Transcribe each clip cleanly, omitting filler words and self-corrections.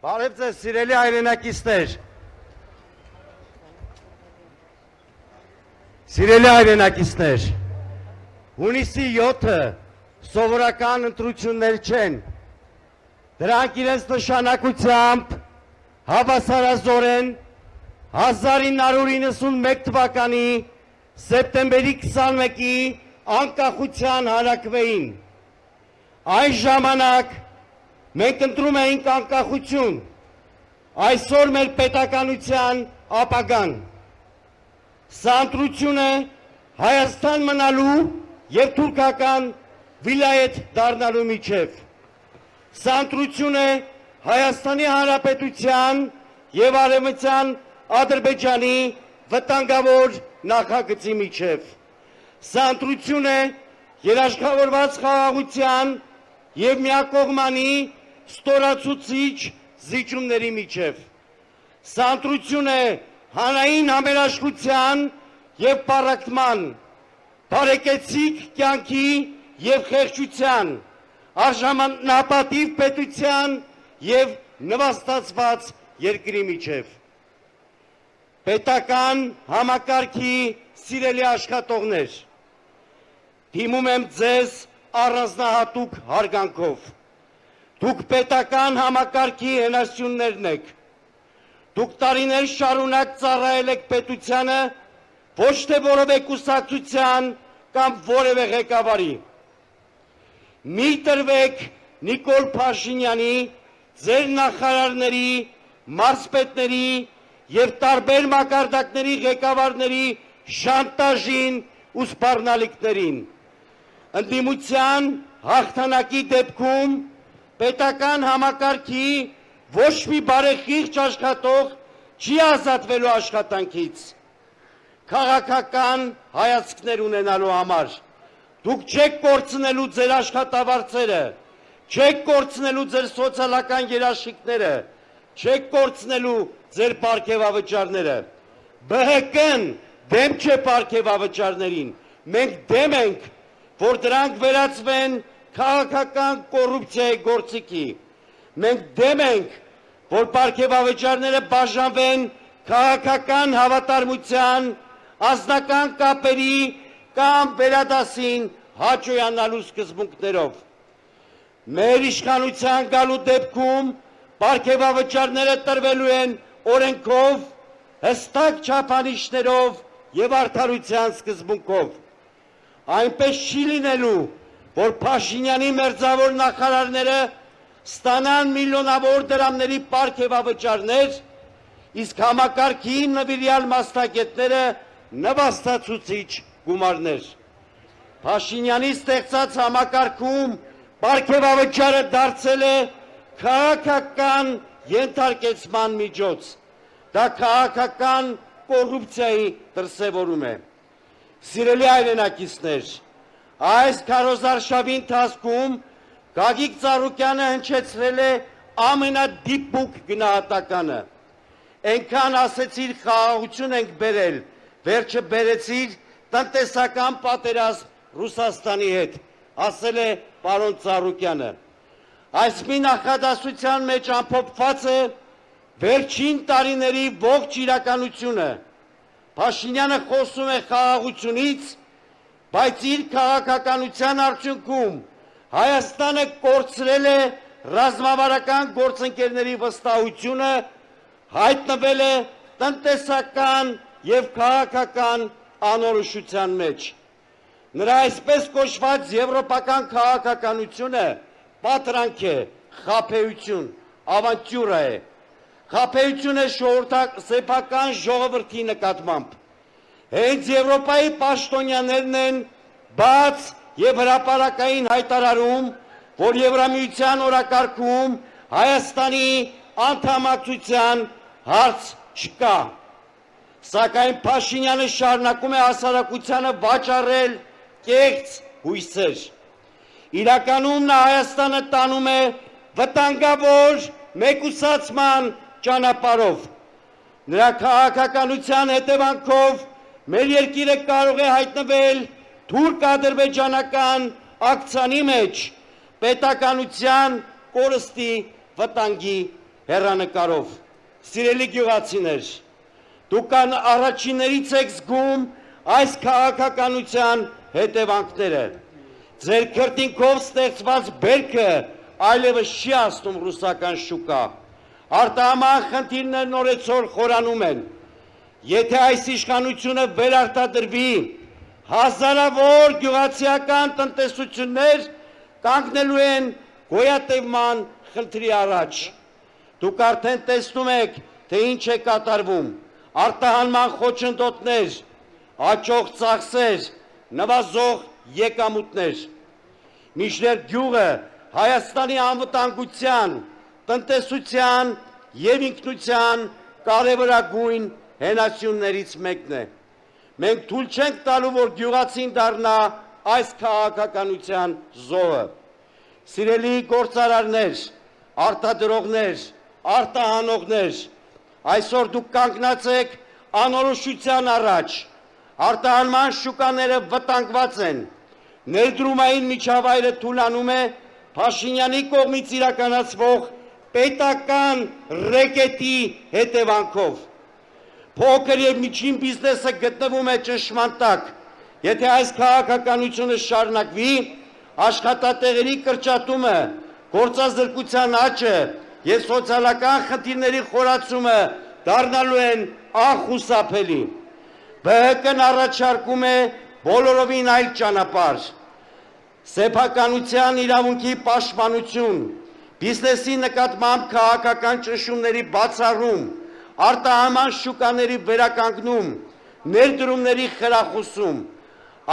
Բարև ձեզ սիրելի հայրենակիցներ։ Սիրելի հայրենակիցներ, հունիսի 7-ը սովորական ընտրություններ չեն։ Դրանք իրենց նշանակությամբ հավասարազորեն 1991 թվականի սեպտեմբերի 21-ի անկախության հանրաքվեին։ Այն ժամանակ մենք ընտրում էինք անկախություն, այսօր մեր պետականության ապագան։ Սա ընտրություն է Հայաստան մնալու և թուրքական վիլայեթ դառնալու միջև։ Սա ընտրություն է Հայաստանի Հանրապետության և Արևմտյան Ադրբեջանի վտանգավոր նախագծի միջև։ Սա ընտրություն է երաշխավորված խաղաղության և միակողմանի ստորացուցիչ զիջումների միջև։ Սա ընտրություն է հանրային համերաշխության և պառակտման, բարեկեցիկ կյանքի և խեղճության, արժանապատիվ պետության և նվաստացված երկրի միջև։ Պետական համակարգի սիրելի աշխատողներ, դիմում եմ ձեզ առանձնահատուկ հարգանքով։ Դուք պետական համակարգի հենասյուններն եք։ Դուք տարիներ շարունակ ծառայել եք պետությանը, ոչ թե որևէ կուսակցության կամ որևէ ղեկավարի։ Մի տրվեք Նիկոլ Փաշինյանի, ձեր նախարարների, մարզպետների և տարբեր մակարդակների ղեկավարների շանտաժին ու սպառնալիքներին։ Ընդդիմության հաղթանակի դեպքում պետական համակարգի ոչ մի բարեխիղճ աշխատող չի ազատվելու աշխատանքից։ Քաղաքական հայացքներ ունենալու համար դուք չեք կորցնելու ձեր աշխատավարձերը, չեք կորցնելու ձեր սոցիալական երաշխիքները, չեք կորցնելու ձեր պարգևավճարները։ ԲՀԿ-ն դեմ չէ պարգևավճարներին, մենք դեմ ենք, որ դրանք վերածվեն քաղաքական կոռուպցիայի գործիքի։ Մենք դեմ ենք, որ պարգևավճարները բաժանվեն քաղաքական հավատարմության, անձնական կապերի կամ վերադասին հաճոյանալու սկզբունքներով։ Մեր իշխանության գալու դեպքում պարգևավճարները տրվելու են օրենքով, հստակ չափանիշներով և արդարության սկզբունքով։ Այնպես չի լինելու, որ Փաշինյանի մերձավոր նախարարները ստանան միլիոնավոր դրամների պարգևավճարներ, իսկ համակարգի նվիրյալ մասնագետները նվաստացուցիչ գումարներ։ Փաշինյանի ստեղծած համակարգում պարգևավճարը դարձել է քաղաքական ենթարկեցման միջոց։ Դա քաղաքական կոռուպցիայի դրսևորում է։ Սիրելի հայրենակիցներ, այս քարոզարշավի ընթացքում Գագիկ Ծառուկյանը հնչեցրել է ամենադիպուկ գնահատականը։ Այնքան ասեցիր խաղաղություն ենք բերել, վերջը բերեցիր տնտեսական պատերազմ Ռուսաստանի հետ, ասել է պարոն Ծառուկյանը։ Այս մի նախադասության մեջ ամփոփված է վերջին տարիների ողջ իրականությունը։ Փաշինյանը խոսում է խաղաղությունից, բայց իր քաղաքականության արդյունքում Հայաստանը կորցրել է ռազմավարական գործընկերների վստահությունը, հայտնվել է տնտեսական և քաղաքական անորոշության մեջ։ Նրա այսպես կոչված եվրոպական քաղաքականությունը պատրանք է, խաբեություն, ավանտյուրա է։ Խաբեություն է սեփական ժողովրդի նկատմամբ։ Հենց Եվրոպայի պաշտոնյաներն են բաց և հրապարակային հայտարարում, որ Եվրամիության օրակարգում Հայաստանի անդամակցության հարց չկա։ Սակայն Փաշինյանը շարունակում է հասարակությանը վաճառել կեղծ հույսեր։ Իրականում նա Հայաստանը տանում է վտանգավոր մեկուսացման ճանապարհով։ Նրա քաղաքականության հետևանքով մեր երկիրը կարող է հայտնվել թուրք-ադրբեջանական ակցիայի մեջ պետականության կորստի վտանգի հեռանկարով։ Սիրելի գյուղացիներ, դուք առաջիններից եք զգում այս քաղաքականության հետևանքները։ Ձեր քրտինքով ստեղծված բերքը այլևս չի հասնում ռուսական շուկա։ Արտահանման խնդիրներն օրեցօր խորանում են։ Եթե այս իշխանությունը վերարտադրվի, հազարավոր գյուղացիական տնտեսություններ կանգնելու են գոյատևման խնդրի առաջ։ Դուք արդեն տեսնում եք, թե ինչ է կատարվում։ Արտահանման խոչընդոտներ, աճող ծախսեր, նվազող եկամուտներ։ Մինչդեռ գյուղը Հայաստանի անվտանգության, տնտեսության և ինքնության կարևորագույն հենասյուներից մեկն է։ Մենք թույլ չենք տալու, որ գյուղացին դառնա այս քաղաքականության զոհը։ Սիրելի գործարարներ, արտադրողներ, արտահանողներ, այսօր դուք կանգնած եք անորոշության առաջ, արտահանման շուկաները վտանգված են, ներդրումային միջավայրը թուլանում է Փաշինյանի կողմից իրականացվող պետական ռեկետի հետևանքով։ Փոքր և միջին բիզնեսը գտնվում է ճնշման տակ։ Եթե այս քաղաքականությունը շարունակվի, աշխատատեղերի կրճատումը, գործազրկության աճը և սոցիալական խնդիրների խորացումը դառնալու են անխուսափելի։ ԲՀԿ-ն առաջարկում է բոլորովին այլ ճանապարհ։ Սեփականության իրավունքի պաշտպանություն, բիզնեսի նկատմամբ քաղաքական ճնշումների բացառում, արտահանման շուկաների վերականգնում, ներդրումների խրախուսում,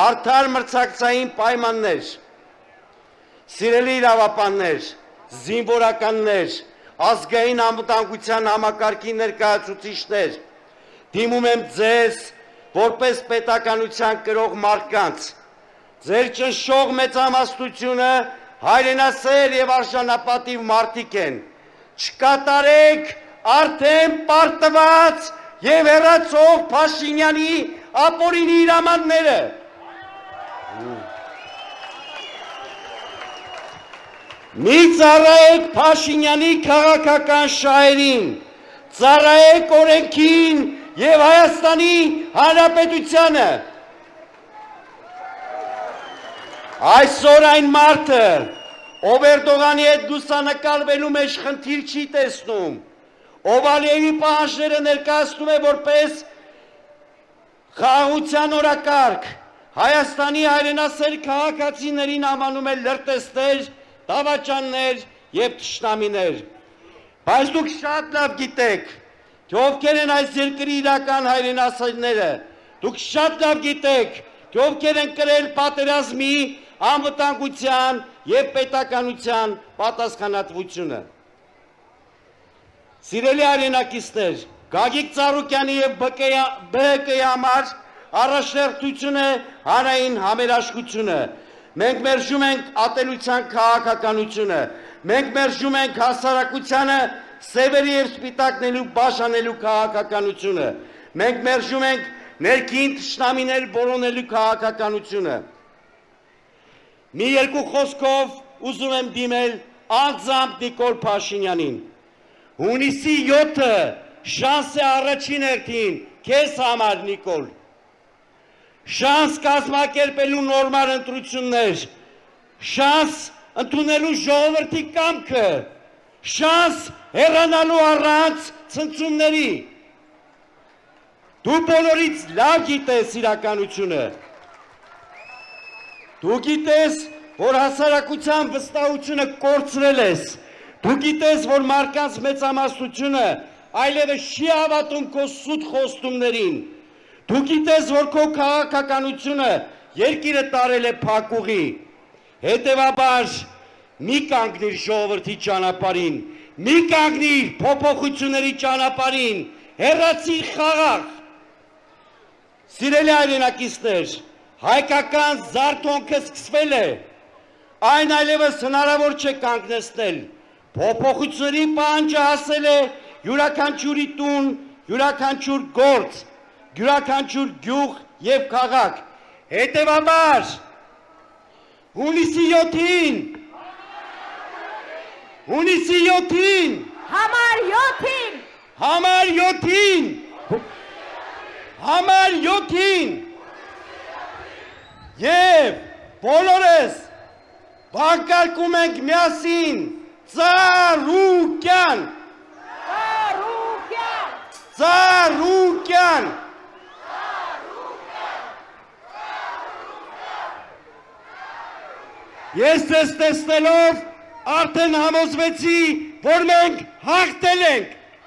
արդար մրցակցային պայմաններ։ Սիրելի իրավապաններ, զինվորականներ, ազգային անվտանգության համակարգի ներկայացուցիչներ, դիմում եմ ձեզ որպես պետականության կրող մարդկանց։ Ձեր ճնշող մեծամասնությունը հայրենասեր և արժանապատիվ մարդիկ են։ Չկատարեք արդեն պարտված և հեռացող Փաշինյանի ապօրինի հրամանները։ Մի ծառայեք Փաշինյանի քաղաքական շահերին, ծառայեք օրենքին և Հայաստանի Հանրապետությանը։ Այսօր այն մարդը, ով Էրդողանի հետ լուսանկարվելու մեջ խնդիր չի տեսնում, ով Ալիևի պահանջները ներկայացնում է որպես խաղաղության օրակարգ, Հայաստանի հայրենասեր քաղաքացիներին անվանում է լրտեսներ, դավաճաններ և թշնամիներ։ Բայց դուք շատ լավ գիտեք, թե ովքեր են այս երկրի իրական հայրենասերները, դուք շատ լավ գիտեք, թե ովքեր են կրել պատերազմի, անվտանգության և պետականության պատասխանատվությունը։ Սիրելի հայրենակիցներ, Գագիկ Ծառուկյանի և ԲՀԿ-ի համար առաջնորդություն է հանրային համերաշխությունը։ Մենք մերժում ենք ատելության քաղաքականությունը, մենք մերժում ենք հասարակությանը սևերի և սպիտակնելու բաժանելու քաղաքականությունը, մենք մերժում ենք ներքին թշնամիներ որոնելու քաղաքականությունը։ Մի երկու խոսքով ուզում եմ դիմել անձամբ Նիկոլ Փաշինյանին։ Հունիսի 7-ը շանս է առաջին հերթին քեզ համար, Նիկոլ։ Շանս կազմակերպելու նորմալ ընտրություններ, շանս ընդունելու ժողովրդի կամքը, շանս հեռանալու առանց ցնցումների։ Դու բոլորից լավ գիտես իրականությունը։ Դու գիտես, որ հասարակության վստահությունը կորցրել ես։ Դու գիտես, որ մարդկանց մեծամասնությունը այլևս չի հավատում քո սուտ խոստումներին։ Դու գիտես, որ քո քաղաքականությունը երկիրը տարել է փակուղի։ Հետևաբար, մի կանգնիր ժողովրդի ճանապարհին, մի կանգնիր փոփոխությունների ճանապարհին, հեռացիր խաղաղ։ Սիրելի հայրենակիցներ, հայկական զարթոնքը սկսվել է, այն այլևս հնարավոր չէ կանգնեցնել, փոփոխությունների պահանջը հասել է յուրաքանչյուրի տուն, յուրաքանչյուր գործ, յուրաքանչյուր գյուղ և քաղաք։ Հետևաբար, հունիսի 7-ին Համար 7-ին։ Համար 7-ին։ Համար 7-ին։ Եվ բոլորս բանկարկում ենք միասին Ծառուկյան։ Ծառուկյան։ Ես ձեզ տեսնելով արդեն համոզվեցի, որ մենք հաղթել ենք։